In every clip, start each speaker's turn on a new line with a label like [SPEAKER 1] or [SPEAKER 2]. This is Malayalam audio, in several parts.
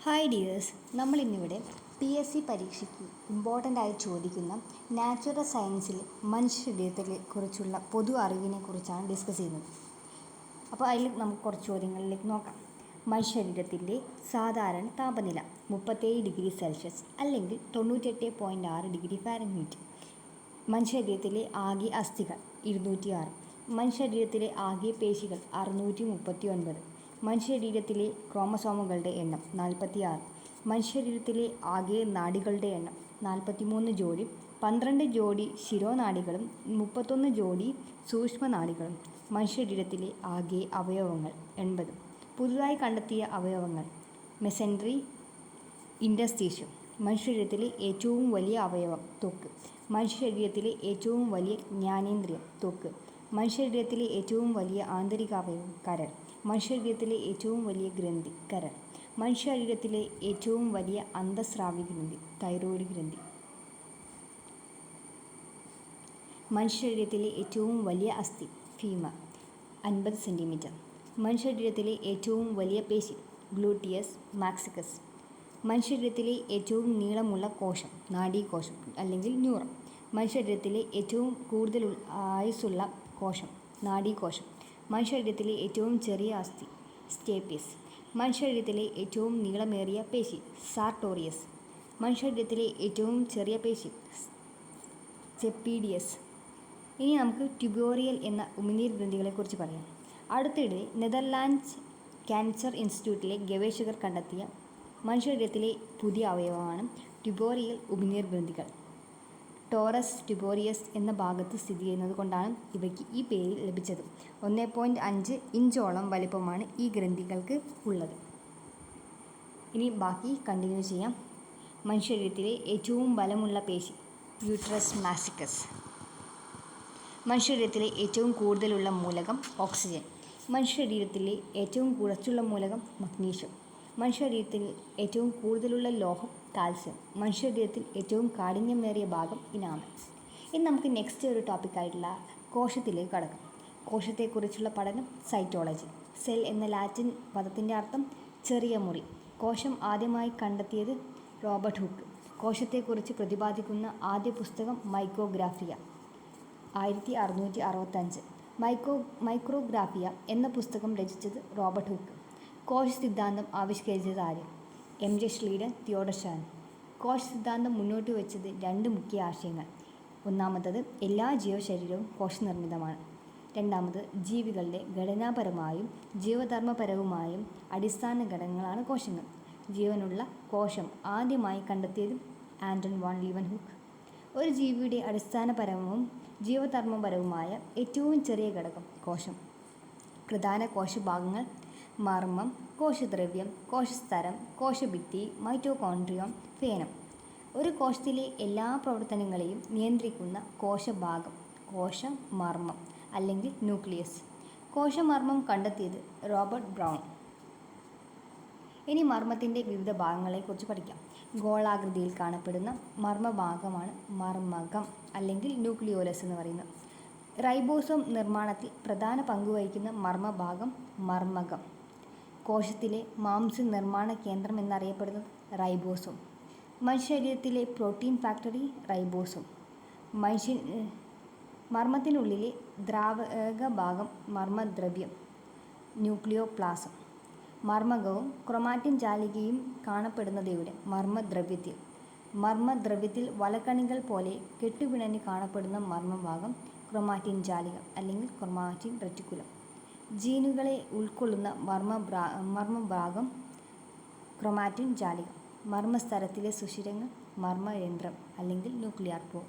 [SPEAKER 1] ഹായ് ഡിയേഴ്സ്, നമ്മളിന്നിവിടെ PSC പരീക്ഷയ്ക്ക് ഇമ്പോർട്ടൻ്റ് ആയി ചോദിക്കുന്ന നാച്ചുറൽ സയൻസിൽ മനുഷ്യശരീരത്തെ കുറിച്ചുള്ള പൊതു അറിവിനെ കുറിച്ചാണ് ഡിസ്കസ് ചെയ്യുന്നത്. അപ്പോൾ അതിൽ നമുക്ക് കുറച്ച് ചോദ്യങ്ങളിലേക്ക് നോക്കാം. മനുഷ്യശരീരത്തിൻ്റെ സാധാരണ താപനില 37°C അല്ലെങ്കിൽ 98.6°F. മനുഷ്യശരീരത്തിലെ ആകെ അസ്ഥികൾ 206. മനുഷ്യശരീരത്തിലെ ആകെ പേശികൾ 639. മനുഷ്യശരീരത്തിലെ ക്രോമസോമുകളുടെ എണ്ണം 46. മനുഷ്യശരീരത്തിലെ ആകെ നാഡികളുടെ എണ്ണം 43 ജോഡി. 12 ജോഡി ശിരോനാഡികളും 31 ജോഡി സൂക്ഷ്മനാഡികളും. മനുഷ്യശരീരത്തിലെ ആകെ അവയവങ്ങൾ 80. പുതുതായി കണ്ടെത്തിയ അവയവങ്ങൾ: മെസെൻട്രി, ഇൻറ്റർസ്റ്റീഷ്യം. മനുഷ്യശരീരത്തിലെ ഏറ്റവും വലിയ അവയവം ത്വക്ക്. മനുഷ്യശരീരത്തിലെ ഏറ്റവും വലിയ ജ്ഞാനേന്ദ്രിയം ത്വക്ക്. മനുഷ്യശരീരത്തിലെ ഏറ്റവും വലിയ ആന്തരികാവയവം കരൾ. മനുഷ്യശരീരത്തിലെ ഏറ്റവും വലിയ ഗ്രന്ഥി കരൾ. മനുഷ്യശരീരത്തിലെ ഏറ്റവും വലിയ അന്തഃസ്രാവി ഗ്രന്ഥി തൈറോയ്ഡ് ഗ്രന്ഥി. മനുഷ്യശരീരത്തിലെ ഏറ്റവും വലിയ അസ്ഥി ഫീമർ 50 സെൻറ്റിമീറ്റർ. മനുഷ്യശരീരത്തിലെ ഏറ്റവും വലിയ പേശി ഗ്ലൂട്ടിയസ് മാക്സിക്കസ്. മനുഷ്യശരീരത്തിലെ ഏറ്റവും നീളമുള്ള കോശം നാഡീകോശം അല്ലെങ്കിൽ ന്യൂറം. മനുഷ്യശരീരത്തിലെ ഏറ്റവും കൂടുതൽ ആയുസ്സുള്ള കോശം നാഡീകോശം. മനുഷ്യശരീരത്തിലെ ഏറ്റവും ചെറിയ അസ്ഥി സ്റ്റേപ്പിയസ്. മനുഷ്യശരീരത്തിലെ ഏറ്റവും നീളമേറിയ പേശി സാർട്ടോറിയസ്. മനുഷ്യശരീരത്തിലെ ഏറ്റവും ചെറിയ പേശി സ്റ്റെപ്പീഡിയസ്. ഇനി നമുക്ക് ട്യൂബോറിയൽ എന്ന ഉമിനീർ ഗ്രന്ഥികളെക്കുറിച്ച് പറയാം. അടുത്തിടെ നെതർലാൻഡ്സ് ക്യാൻസർ ഇൻസ്റ്റിറ്റ്യൂട്ടിലെ ഗവേഷകർ കണ്ടെത്തിയ മനുഷ്യശരീരത്തിലെ പുതിയ അവയവമാണ് ട്യൂബോറിയൽ ഉമിനീർ ഗ്രന്ഥികൾ. ടോറസ് ട്യൂബോറിയസ് എന്ന ഭാഗത്ത് സ്ഥിതി ചെയ്യുന്നത് കൊണ്ടാണ് ഇവയ്ക്ക് ഈ പേര് ലഭിച്ചത്. 1.5 ഇഞ്ചോളം വലിപ്പമാണ് ഈ ഗ്രന്ഥികൾക്ക് ഉള്ളത്. ഇനി ബാക്കി കണ്ടിന്യൂ ചെയ്യാം. മനുഷ്യശരീരത്തിലെ ഏറ്റവും ബലമുള്ള പേശി യൂട്രസ് മാക്സിക്കസ്. മനുഷ്യശരീരത്തിലെ ഏറ്റവും കൂടുതലുള്ള മൂലകം ഓക്സിജൻ. മനുഷ്യശരീരത്തിലെ ഏറ്റവും കുറച്ചുള്ള മൂലകം മഗ്നീഷ്യം. മനുഷ്യശരീരത്തിൽ ഏറ്റവും കൂടുതലുള്ള ലോഹം കാൽസ്യം. മനുഷ്യശരീരത്തിൽ ഏറ്റവും കാഠിന്യമേറിയ ഭാഗം ഇനാമൽ. ഇനി നമുക്ക് നെക്സ്റ്റ് ഒരു ടോപ്പിക്കായിട്ടുള്ള കോശത്തിലേക്ക് കടക്കാം. കോശത്തെക്കുറിച്ചുള്ള പഠനം സൈറ്റോളജി. സെൽ എന്ന ലാറ്റിൻ പദത്തിൻ്റെ അർത്ഥം ചെറിയ മുറി. കോശം ആദ്യമായി കണ്ടെത്തിയത് റോബർട്ട് ഹുക്ക്. കോശത്തെക്കുറിച്ച് പ്രതിപാദിക്കുന്ന ആദ്യ പുസ്തകം മൈക്രോഗ്രാഫിയ 1665. മൈക്രോഗ്രാഫിയ എന്ന പുസ്തകം രചിച്ചത് റോബർട്ട് ഹുക്ക്. കോശ സിദ്ധാന്തം ആവിഷ്കരിച്ചത് ആര്? MJ Schleiden, Theodore Shaan. കോശ സിദ്ധാന്തം മുന്നോട്ട് വെച്ചത് 2 മുഖ്യ ആശയങ്ങൾ. ഒന്നാമത്തത് എല്ലാ ജീവശരീരവും കോശനിർമ്മിതമാണ്. രണ്ടാമത് ജീവികളുടെ ഘടനാപരമായും ജീവധർമ്മപരവുമായും അടിസ്ഥാന ഘടകങ്ങളാണ് കോശങ്ങൾ. ജീവനുള്ള കോശം ആദ്യമായി കണ്ടെത്തിയത് ആൻ്റൺ വാൻ ലീവൻഹുക്ക്. ഒരു ജീവിയുടെ അടിസ്ഥാനപരവും ജീവധർമ്മപരവുമായ ഏറ്റവും ചെറിയ ഘടകം കോശം. പ്രധാന കോശഭാഗങ്ങൾ മർമ്മം, കോശദ്രവ്യം, കോശസ്തരം, കോശഭിത്തി, മൈറ്റോകോൺട്രിയം, ഫേനം. ഒരു കോശത്തിലെ എല്ലാ പ്രവർത്തനങ്ങളെയും നിയന്ത്രിക്കുന്ന കോശഭാഗം കോശമർമ്മം അല്ലെങ്കിൽ ന്യൂക്ലിയസ്. കോശമർമ്മം കണ്ടെത്തിയത് റോബർട്ട് ബ്രൗൺ. ഇനി മർമ്മത്തിൻ്റെ വിവിധ ഭാഗങ്ങളെക്കുറിച്ച് പഠിക്കാം. ഗോളാകൃതിയിൽ കാണപ്പെടുന്ന മർമ്മഭാഗമാണ് മർമ്മകം അല്ലെങ്കിൽ ന്യൂക്ലിയോലസ് എന്ന് പറയുന്നത്. റൈബോസോം നിർമ്മാണത്തിൽ പ്രധാന പങ്കുവഹിക്കുന്ന മർമ്മഭാഗം മർമ്മകം. കോശത്തിലെ മാംസ്യ നിർമ്മാണ കേന്ദ്രം എന്നറിയപ്പെടുന്നത് റൈബോസോം. മനുഷ്യശരീരത്തിലെ പ്രോട്ടീൻ ഫാക്ടറി റൈബോസോം. മർമ്മത്തിനുള്ളിലെ ദ്രാവക ഭാഗം മർമ്മദ്രവ്യം ന്യൂക്ലിയോപ്ലാസം. മർമ്മകവും ക്രൊമാറ്റിൻ ജാലികയും കാണപ്പെടുന്നതെവിടെ? മർമ്മദ്രവ്യത്തിൽ. മർമ്മദ്രവ്യത്തിൽ വലക്കണികൾ പോലെ കെട്ടുപിണഞ്ഞ് കാണപ്പെടുന്ന മർമ്മഭാഗം ക്രൊമാറ്റിൻ ജാലിക അല്ലെങ്കിൽ ക്രൊമാറ്റിൻ റെറ്റിക്കുലം. ജീനുകളെ ഉൾക്കൊള്ളുന്ന മർമ്മഭാഗം ക്രൊമാറ്റിൻ ജാലിക. മർമ്മസ്തരത്തിലെ സുഷിരങ്ങൾ മർമ്മരന്ധ്രം അല്ലെങ്കിൽ ന്യൂക്ലിയർ പോർ.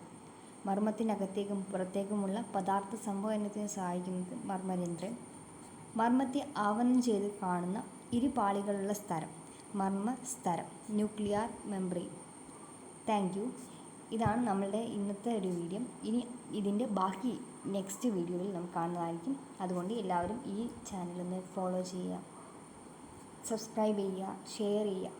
[SPEAKER 1] മർമ്മത്തിനകത്തേക്കും പുറത്തേക്കുമുള്ള പദാർത്ഥ സംവഹനത്തിന് സഹായിക്കുന്നത് മർമ്മരന്ധ്രം. മർമ്മത്തെ ആവരണം ചെയ്ത് കാണുന്ന ഇരുപാളികളുള്ള സ്തരം മർമ്മസ്തരം ന്യൂക്ലിയർ മെംബ്രെയിൻ. Thank you. ഇതാണ് നമ്മളുടെ ഇന്നത്തെ ഒരു വീഡിയോ. ഇനി ഇതിൻ്റെ ബാക്കി നെക്സ്റ്റ് വീഡിയോയിൽ നമുക്ക് കാണുന്നതായിരിക്കും. അതുകൊണ്ട് എല്ലാവരും ഈ ചാനലൊന്ന് ഫോളോ ചെയ്യുക, സബ്സ്ക്രൈബ് ചെയ്യുക, ഷെയർ ചെയ്യുക.